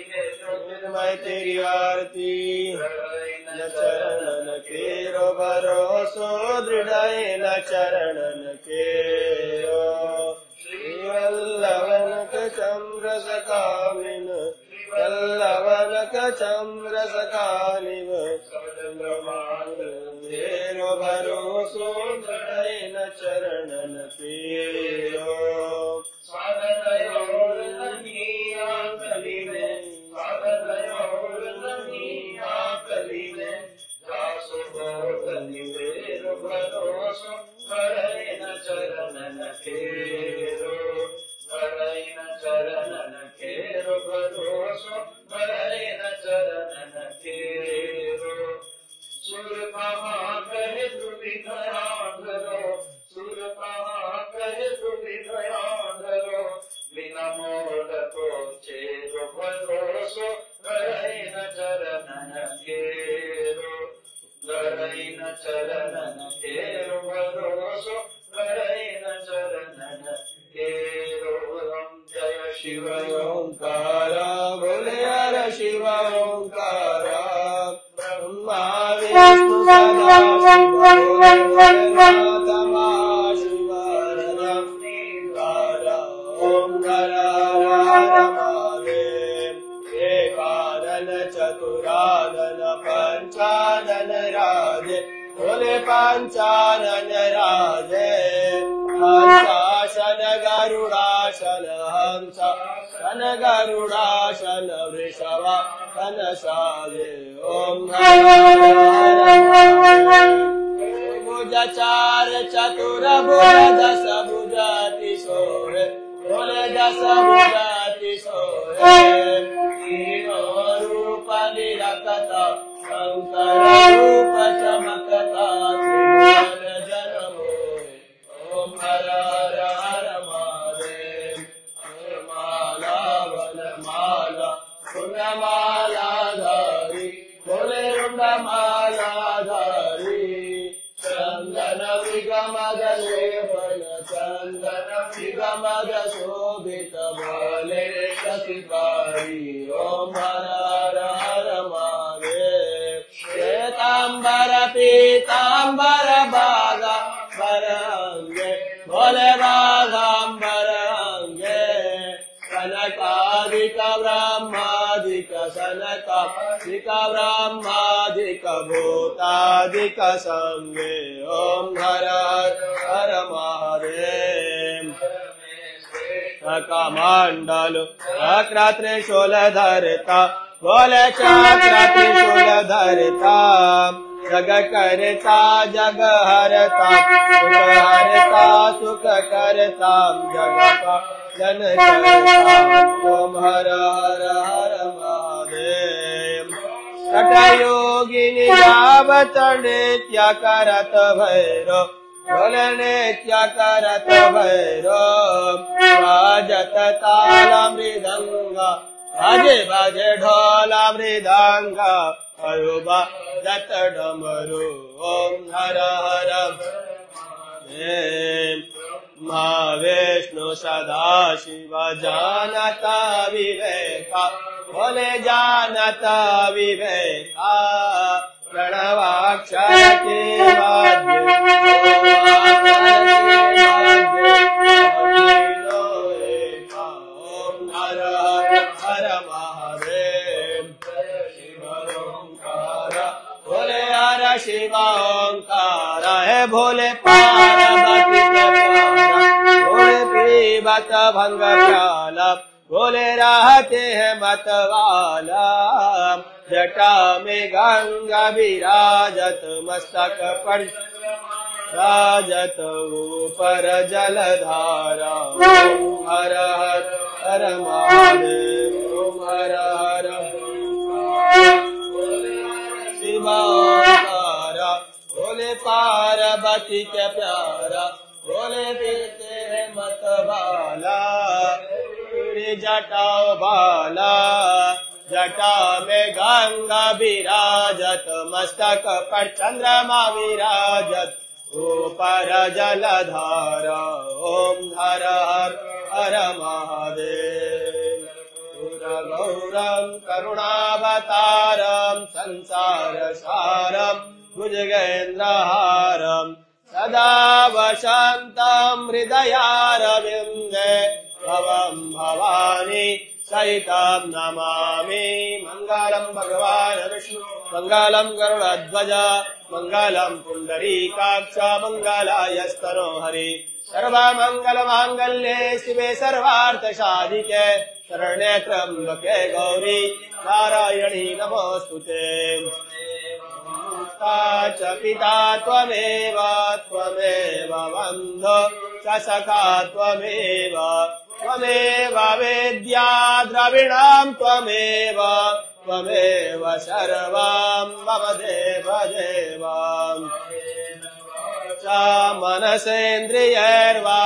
S2: निर्मय तेरी आरती न चरणन केरो भरोसो दृढ़ न चरणन केरो श्रीवल्लभनक चम्रसकामिन वल्लभनक चम्रसकानिव तेरो भरोसो दृढ़ चरणन तेरो शिव ओंकार बोले हर शिव ओंकार ब्रह्मा विष्णु सदा शिव भोलेनाथमा शिव ओंकार ओंकार हर महादेव एकानन चतुरानन पंचानन राजे बोले पंचानन राजे हंसासन गरुडासन हंसासन गरुडासन वृषभासन शाले ओम भुज चार चतुर भुज दस भुजाति सोहे बोले दस भुजाति सोहे तीनों रूप निरखता शंकर रूप चमकता त्रिभुवन जन्म ओम हर हर हर महादेव माला वन माला रुंड माला धारी बोले रुंड माला धारी चंदन विगमद लेपन चंदन विगमद शोभित बोले शशिकारी ओम हर हर हर महादेव श्वेतांबर पीतांबर बागा बरंगे बोले बागांबर अंगे कनकादिक ब्रह्मादिक सनकादिक ब्रह्मादिक भूतादिक संगे ओम हर हर महादेव कमंडल चक्र त्रिशूल धरता बोले चक्र त्रिशूल धरता जग करता जग हरता सुख हरता सुख करता जग का जन करता ओम हर हर हर महादेव कटयोगिनी जावत नृत्य करत भैरो ढोल नृत्य करत भैरो बाजत ताल मृदंग बाजे बाजे ढोल मृदंग अयो बाजत डमरू ओम हर हर महाविष्णु सदा शिव जानता विवेका बोले जानता विवेका प्रणवाक्षर के वाद्य ओम हर हर महादेव शिव ओंकार बोले हर शिव ओंकार है भोले पार्वती भोले पीबत भंग प्याला भोले रहते हैं मतवाला जटा में गंगा विराजत मस्तक पर राजत ऊपर जलधारा ओम हर हर हर महादेव ओम हर हर शिव ओंकारा भोले पार्वती के प्यारा भोले पीते हैं मतवाला जटाओ बाला जटा में गंगा विराजत मस्तक पर चंद्रमा विराजत ऊपर जलधारा ओम हर हर हर महादेव गौरम करुणावतारम संसार सारम भुजगेन्द्रहारम सदा वसंतम हृदयारविंदे भवं भवानी सहितं नमामि मंगलम भगवान विष्णु मंगलम गरुड़ध्वज मंगलम पुंडरीकाक्ष मंगलायस्तनो हरि सर्वमंगल मांगल्ये शिवे सर्वार्थ साधिके शरण्ये त्र्यंबके गौरी नारायणी नमोस्तुते च पिता त्वमेव त्वमेव बन्धो च सखा त्वमेव त्वमेव वेद्या द्रविणां त्वमेव त्वमेव सर्वं मम देव देवम् च मनसेन्द्रियैर्वा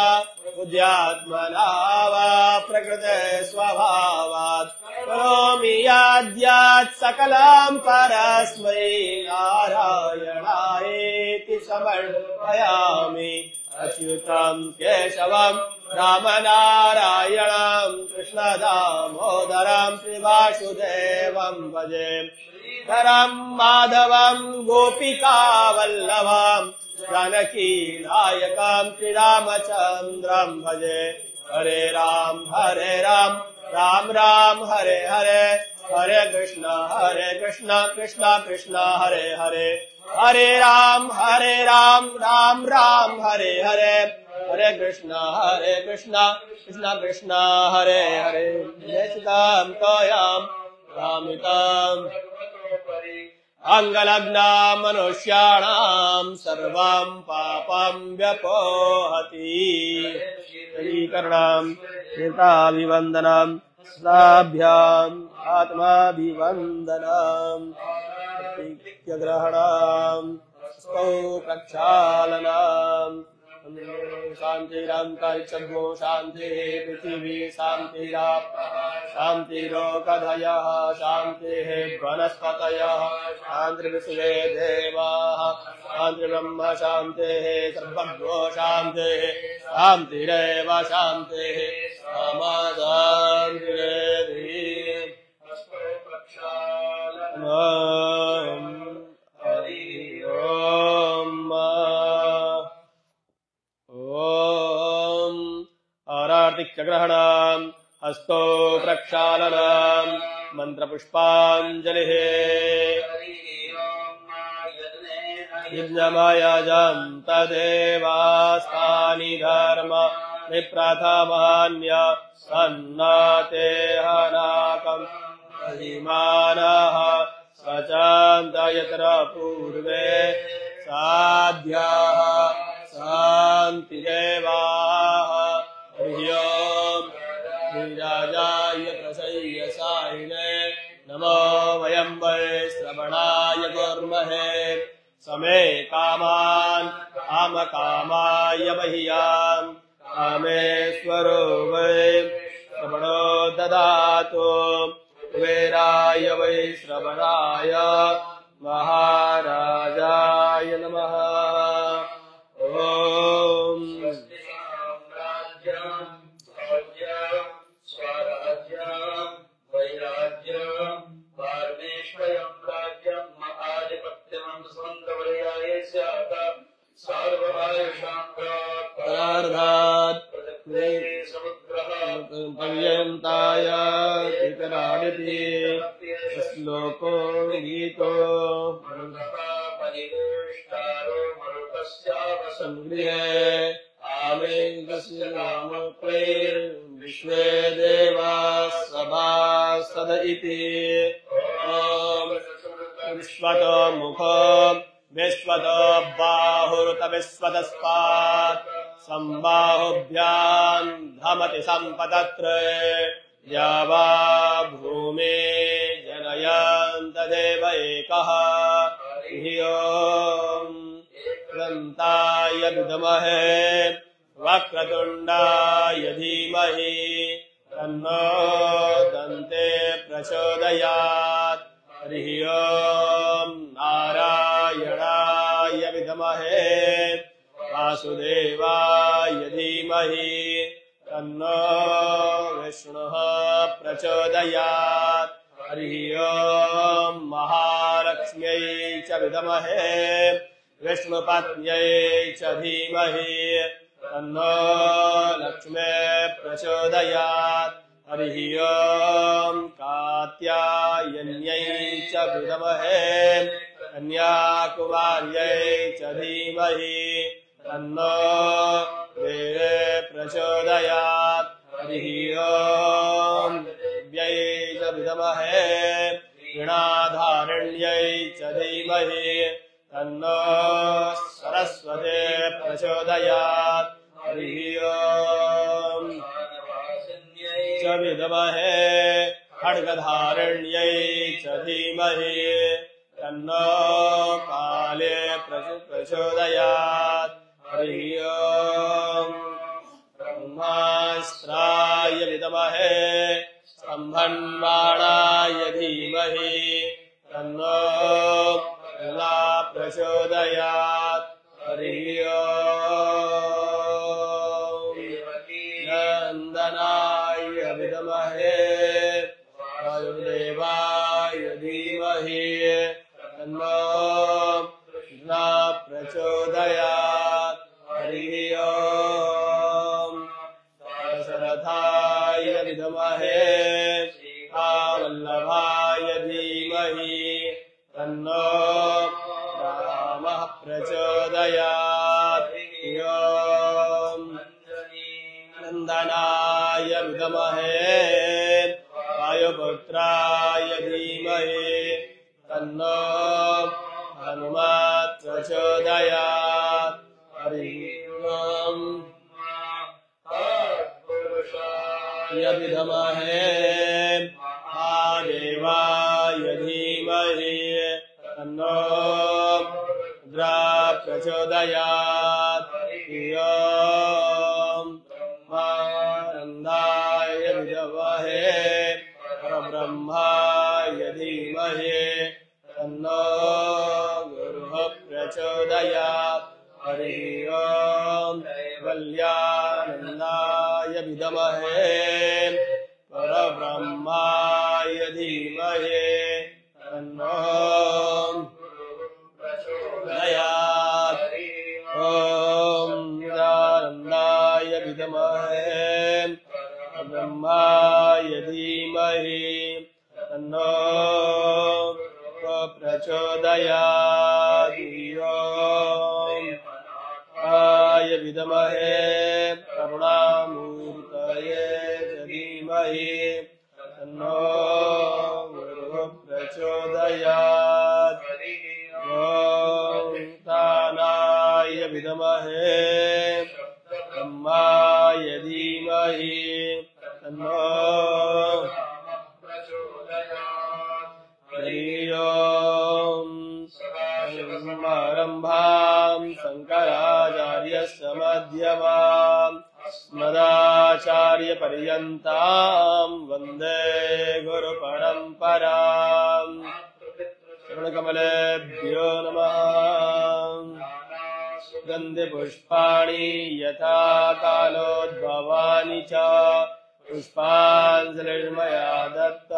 S2: बुद्ध्यात्मना वा प्रकृते स्वभावात् करोमि यद्यत् सकलं परस्मै नारायणायेति समर्पयामि अच्युतं केशवं रामनारायणं कृष्णदामोदरं श्रीवासुदेवं भजे धरं माधवं गोपिकावल्लभं जानकी नायकं श्रीरामचन्द्रं भजे हरे राम राम राम हरे हरे हरे कृष्ण कृष्ण कृष्ण हरे हरे हरे राम राम राम हरे हरे हरे कृष्ण कृष्ण कृष्ण हरे हरे निश्चितां तोयां रामितां अंगलग्नां मनुष्याणां सर्वं पापं व्यपोहति श्रीकर्णां कीर्ताभिवन्दनं साभ्याम् आत्माभिवन्दनं प्रत्यग्रहणां स्तौ प्रक्षालनां शान्तिरन्तरिक्षगो शान्तिः पृथिवी शान्तिराप शान्तिरोगधयः शान्तिः वनस्पतयः शान्तिर्विश्वे देवाः शान्तिर्ब्रह्म शान्तिः सर्वज्ञो शान्तिः शान्तिरेव शान्तिः शान्तिरेधि ओम आरार्तिक्यग्रहणां हस्तो प्रक्षालनां मंत्रपुष्पाञ्जलिः यज्ञमयजं तदेवास्तानि धर्म विप्रथमान्य सन्नाते हनाकम् अधिमानः स्वचान्तयत्र पूर्वे साध्याः शान्तिदेवाः हरिओं विराजाय प्रसय्य सारिणे नमो वयं वै श्रवण विदुर्महे समे कामान् कामकामाय मह्याम् कामेश्वरो वै श्रवणो ददातु कुबेराय वै श्रवणाय महाराजाय नमः। ओम
S1: स्वराज्यं वैराज्यं परमेश्वरं राज्यं महाधिपत्यं स्वन्तवर्याय स्यात् सर्वभाषां
S2: परार्धात्
S1: समुद्रः
S2: पर्यन्ताय विकराडिति श्लोको गीतो
S1: परिवेष्टारो मरुतस्यावसंगृहे
S2: आमेकस्य नामप्रे विश्वे देवाः सभासद इति। ॐ विश्वतो मुखो विश्वतो बाहुरुत विश्वतस्पात् सम्बाहुभ्याम् धमति सम्पदत्रये द्यावा भूमे जनयन्तदेव एकः धियोम् दन्ताय विद्महे वक्रतुण्डाय धीमहि तन्नो दन्ते प्रचोदयात्। हरिः ओम् नारायणाय विद्महे वासुदेवाय धीमहि तन्नो विष्णुः प्रचोदयात्। हरिः ओम् महालक्ष्म्यै च विद्महे विष्णुपत्न्यै च धीमहि तन्नो लक्ष्मी प्रचोदयात्। हरिः ओम् कात्यायन्यै च विद्महे कन्याकुमार्यै च धीमहि तन्नो देवी प्रचोदयात्। हरिः ओम् दिव्यै च विद्महे वीणाधारिण्यै च धीमहि तन्नो सरस्वती प्रचोदयात्। हरिः ओम् च विद्महे खड्गधारिण्यै च धीमहि तन्नो काले प्रचोदयात्। हरिः ओम् ब्रह्मास्त्राय विद्महे स्तम्भन्माणाय धीमहि तन्नो प्रचोदयात्। हरिः ओम् नन्दनाय विद्महे वायुदेवाय धीमहि तन्नो प्रचोदयात्। हरिः ओम् दशरथाय विद्महे वल्लभाय धीमहि तन्नो रामः प्रचोदयात्। ओम् नन्दनाय विद्महे वायुपुत्राय धीमहि तन्नो हनुमत् प्रचोदयात्। हरिः ओम् विद्महे महादेवाय धीमहि तन्नो रुद्रः प्रचोदयात्। ओम् आनन्दाय विद्महे परब्रह्माय धीमहि तन्नो गुरुः प्रचोदयात्। हरिः ओम् कल्यानन्दाय विद्महे परब्रह्माय धीमहि तन्नो प्रचोदयात्। ॐ निरानन्दाय विद्महे ब्रह्माय धीमहि तन्नो प्रचोदयात्। ॐ आय विद्महे करुणामूर्तये धीमहि तन्नो गुरुः प्रचोदयात्। ॐ तानाय विद्महे ब्रह्माय धीमहि तन्नो हरिः ओम् समारम्भाम् शङ्कराचार्यस्य मध्यमाम् अस्मदाचार्यपर्यन्ताम् वन्दे गुरुपरम्पराम् चरणकमलेभ्यो नमः। गन्धपुष्पाणि यथा कालोद्भवानि च पुष्पाञ्जलिर्मया दत्त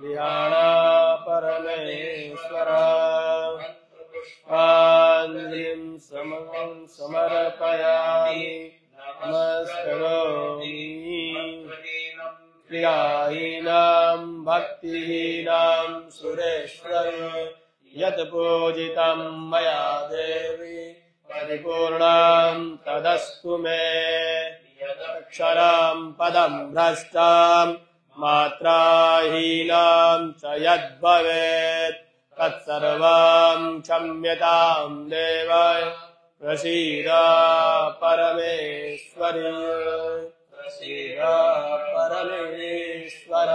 S2: गृहाणा परमेश्वर। पुष्पाञ्जलिं समर्पयामि नमस्करोमि। प्रियाहीनां भक्तिहीनां सुरेश्वर यत् पूजितं मया देवी परिपूर्णां तदस्तु मे। यदक्षरं पदं भ्रष्टां मात्राहीनां च यद्भवेत् तत्सर्वं क्षम्यतां देव प्रसीद परमेश्वरी। प्रसीद परमेश्वर।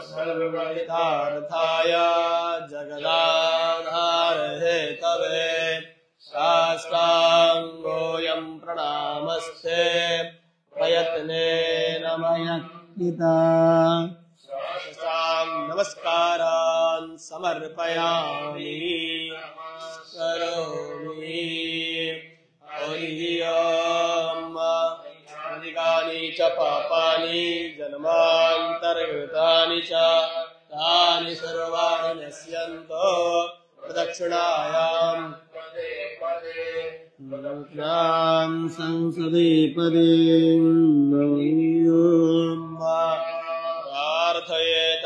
S2: सर्वविधार्थाय जगदाधार हेतवे साष्टाङ्गोऽयं प्रणामस्ते प्रयत्नेन मया कृता। नमस्कारान् समर्पयामि करोमि। अधिकानि च पापानि जन्मान्तर्गतानि च तानि सर्वाणि नश्यन्तो प्रदक्षिणायां संसदे पदे प्रार्थयेत।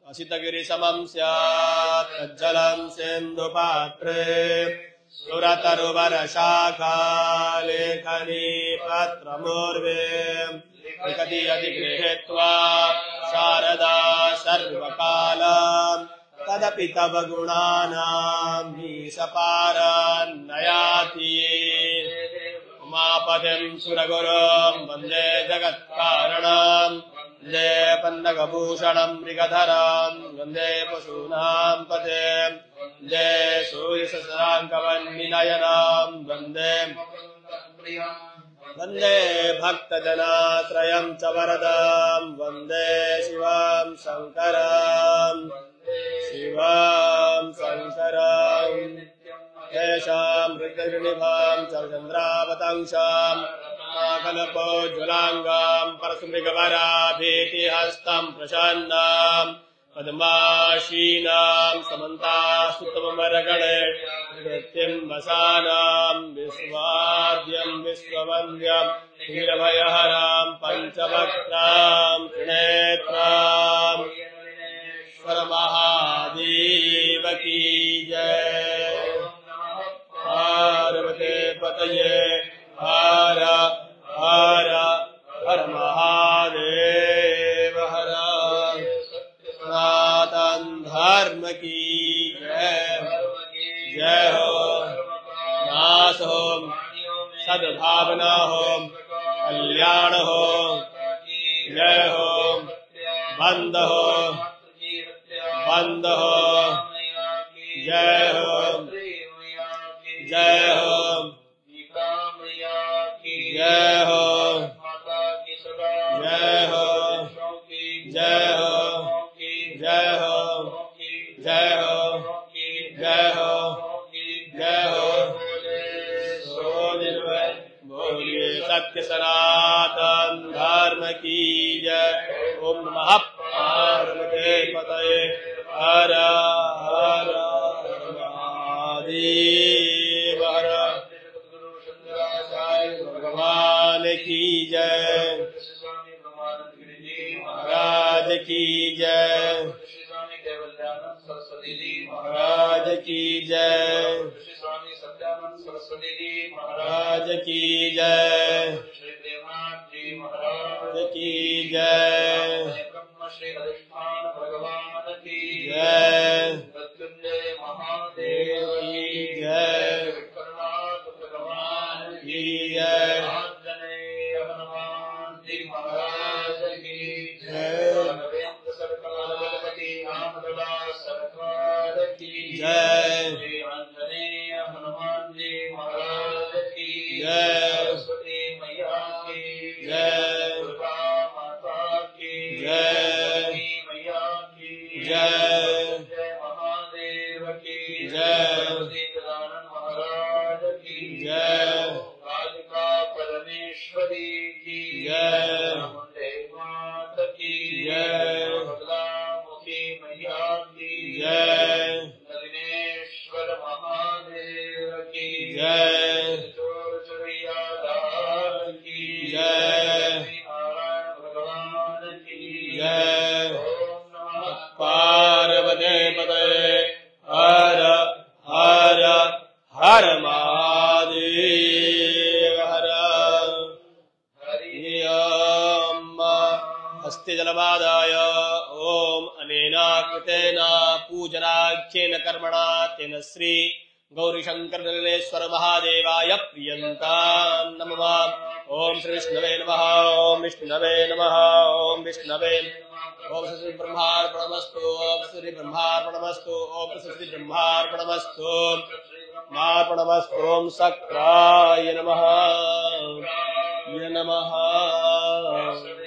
S2: असितगिरिसमं स्यात् तज्जलं सिन्धुपात्रे सुरतरुवरशाखा लेखनी पत्रमूर्वे लिखति अधिगृहीत्वा शारदा सर्वकालाम् तदपि तव गुणानां मीशपारान्नयाति। उमापतिं सुरगुरुं वन्दे जगत्कारणम् वन्दे पन्नगभूषणं मृगधरं वन्दे पशूनां पतिं वन्दे सूर्यशशाङ्कवन्निनयनं वन्दे भक्तजनाश्रयं च वरदं वन्दे शिवं शङ्करं येषां हृदयनिभां च चन्द्रावतंसां कल्पोज्ज्वलाङ्गां परशुमृगवराभीतिहस्तं प्रसन्नां पद्माशीनां समन्तास्तुतमरगणे नृत्यं वसानां विश्वाद्यं विश्ववन्द्यं वीरभयहरां पञ्चवक्त्रां त्रिनेत्रां महादेव की जय। पार्वती पतये हर हर हर महादेव हर। सनातन धर्म की जय। जय हो। नाश हो, सद्भावना हो, कल्याण हो। जय हो। बंद हो, बंद हो। जय हो। जय हो। जय हो। जय हो। जय हो। जय हो। जय हो। जय हो। जय हो। बोलिए सत्य सनातन धर्म की जय। ओम नमः पार्वती पतये हर हर महादेव हर। भगवान की जय। महाराज की जय। महाराज की जय। महाराज की जय। महाराज की जय। श्री अधिष्ठान भगवान की जय। मृत्युंजय महादेव की जय। विश्वनाथ भगवान की जय। आंजनेय हनुमान जी महाराज की जय। स्वस्ति जलमादाय ओम अनेन कृतेन पूजनाख्येन कर्मणा तेन श्री गौरीशंकर महादेवाय प्रियंतां नमः। ओम श्री विष्णवे नमः। ओम विष्णवे नमः। ओम विष्णवे ओम श्री ब्रह्मार्पणमस्तु। ओम श्री ब्रह्मार्पणमस्तु। ओम श्री ब्रह्मार्पणमस्तु। नार्पणमस्तु। ओम शक्राय नमः। नमः।